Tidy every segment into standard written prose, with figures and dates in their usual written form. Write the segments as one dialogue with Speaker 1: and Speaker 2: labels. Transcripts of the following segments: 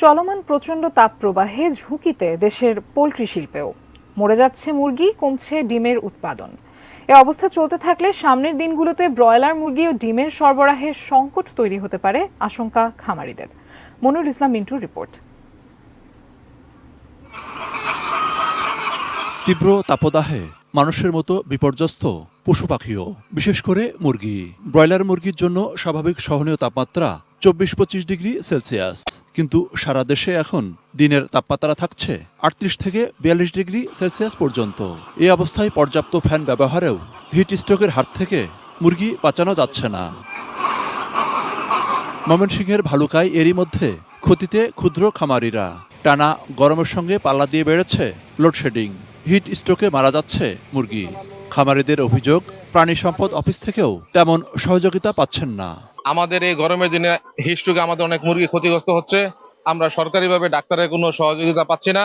Speaker 1: চলমান প্রচণ্ড তাপপ্রবাহে ঝুঁকিতে দেশের পোল্ট্রি শিল্পেও মরে যাচ্ছে মুরগি, কমছে ডিমের উৎপাদন। এ অবস্থা চলতে থাকলে সামনের দিনগুলোতে ব্রয়লার মুরগি ও ডিমের সরবরাহের সংকট তৈরি হতে পারে আশঙ্কা খামারিদের। মনিরুল ইসলাম মিন্টুর রিপোর্ট।
Speaker 2: তীব্র তাপদাহে মানুষের মতো বিপর্যস্ত পশু পাখিও, বিশেষ করে মুরগি। ব্রয়লার মুরগির জন্য স্বাভাবিক সহনীয় তাপমাত্রা 24-25 ডিগ্রি সেলসিয়াস, কিন্তু সারা দেশে এখন দিনের তাপমাত্রা থাকছে 38 থেকে 42 ডিগ্রি সেলসিয়াস পর্যন্ত। এই অবস্থায় পর্যাপ্ত ফ্যান ব্যবহারেও হিট স্ট্রোকের হাত থেকে মুরগি বাঁচানো যাচ্ছে না। ময়মনসিংহের ভালুকায় এরই মধ্যে ক্ষতিতে ক্ষুদ্র খামারিরা। টানা গরমের সঙ্গে পাল্লা দিয়ে বেড়েছে লোডশেডিং, হিট স্ট্রোকে মারা যাচ্ছে মুরগি। খামারিদের অভিযোগ, প্রাণী সম্পদ অফিস থেকেও তেমন সহযোগিতা পাচ্ছেন না।
Speaker 3: আমাদের এই গরমের দিনে হিট স্ট্রোকে আমাদের অনেক মুরগি ক্ষতিগ্রস্ত হচ্ছে। আমরা সরকারিভাবে ডাক্তারের কোনো সহযোগিতা পাচ্ছি না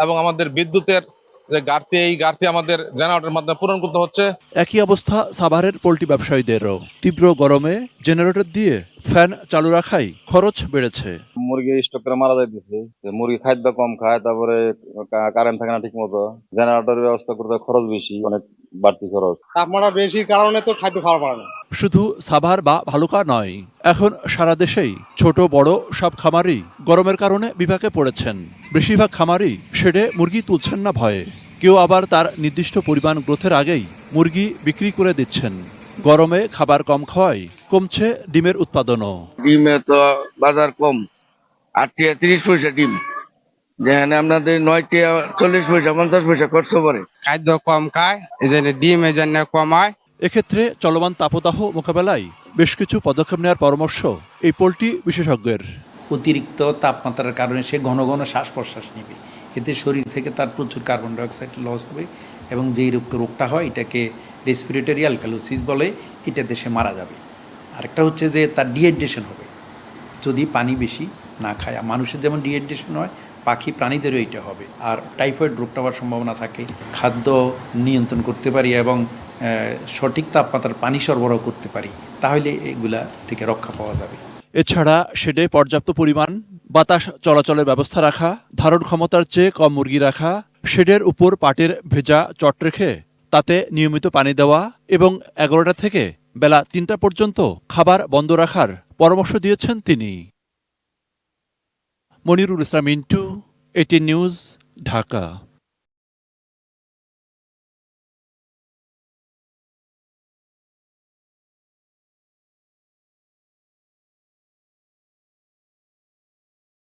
Speaker 3: এবং আমাদের বিদ্যুতের যে ঘাটতি, এই ঘাটতি আমাদের জেনারেটরের মাধ্যমে পূরণ করতে হচ্ছে।
Speaker 2: একই অবস্থা সাভারের পোল্ট্রি ব্যবসায়ীদেরও। তীব্র গরমে জেনারেটর দিয়ে ফ্যান চালু রাখাই খরচ বেড়েছে।
Speaker 4: মুরগি স্টক করে মারা যাইতেছে, মুরগি খাদ্য কম খায়, তারপরে কারেন্ট থাকে না ঠিক মতো, জেনারেটরের ব্যবস্থা করতে খরচ বেশি, অনেক বাড়তি খরচ।
Speaker 5: তাপমাত্রা বেশির কারণে তো খাদ্য খাওয়া পারে না।
Speaker 2: শুধু সাভার বা ভালুকা নয়, এখন সারা দেশেই ছোট বড় সব খামারই গরমের কারণে বিপাকে পড়েছেন। বেশিরভাগ খামারই শেডে মুরগি তুলছেন না ভয়ে। কেউ আবার তার নির্দিষ্ট পরিমাণ গ্রোথের আগেই মুরগি বিক্রি করে দিচ্ছেন। গরমে খাবার কম খাওয়ায় কমছে ডিমের উৎপাদনও।
Speaker 6: ডিমে তো বাজার কম, 8 টাকা 30 পয়সা ডিম, যেখানে আপনাদের 9 টাকা 40 পয়সা 50 পয়সা খরচ পড়ে।
Speaker 5: খাদ্য কম খায়, এই জন্য ডিম এই জন্য কমায়।
Speaker 2: এক্ষেত্রে চলমান তাপদাহ মোকাবেলায় বেশ কিছু পদক্ষেপ নেওয়ার পরামর্শ এই পোল্ট্রি বিশেষজ্ঞের।
Speaker 7: অতিরিক্ত তাপমাত্রার কারণে সে ঘন ঘন শ্বাস প্রশ্বাস নেবে, এতে শরীর থেকে তার প্রচুর কার্বন ডাইঅক্সাইড লস হবে এবং যেই রোগটা হয় এটাকে রেসপিরেটরি অ্যালকালোসিস বলে, এটাতে সে মারা যাবে। আরেকটা হচ্ছে যে তার ডিহাইড্রেশন হবে যদি পানি বেশি না খায়। মানুষের যেমন ডিহাইড্রেশন হয়, পাখি প্রাণীদেরও এটা হবে। আর টাইফয়েড রোগটা হওয়ার সম্ভাবনা থাকে। খাদ্য নিয়ন্ত্রণ করতে পারি এবং সঠিক তাপমাত্রার পানি সরবরাহ করতে পারি, তাহলে এগুলা থেকে রক্ষা পাওয়া যাবে।
Speaker 2: এছাড়া শেডে পর্যাপ্ত পরিমাণ বাতাস চলাচলের ব্যবস্থা রাখা, ধারণ ক্ষমতার চেয়ে কম মুরগি রাখা, শেডের উপর পাটের ভেজা চট রেখে তাতে নিয়মিত পানি দেওয়া এবং 11টা থেকে বেলা 3টা পর্যন্ত খাবার বন্ধ রাখার পরামর্শ দিয়েছেন তিনি। Monirul Islam Mintu, ATN news, Dhaka.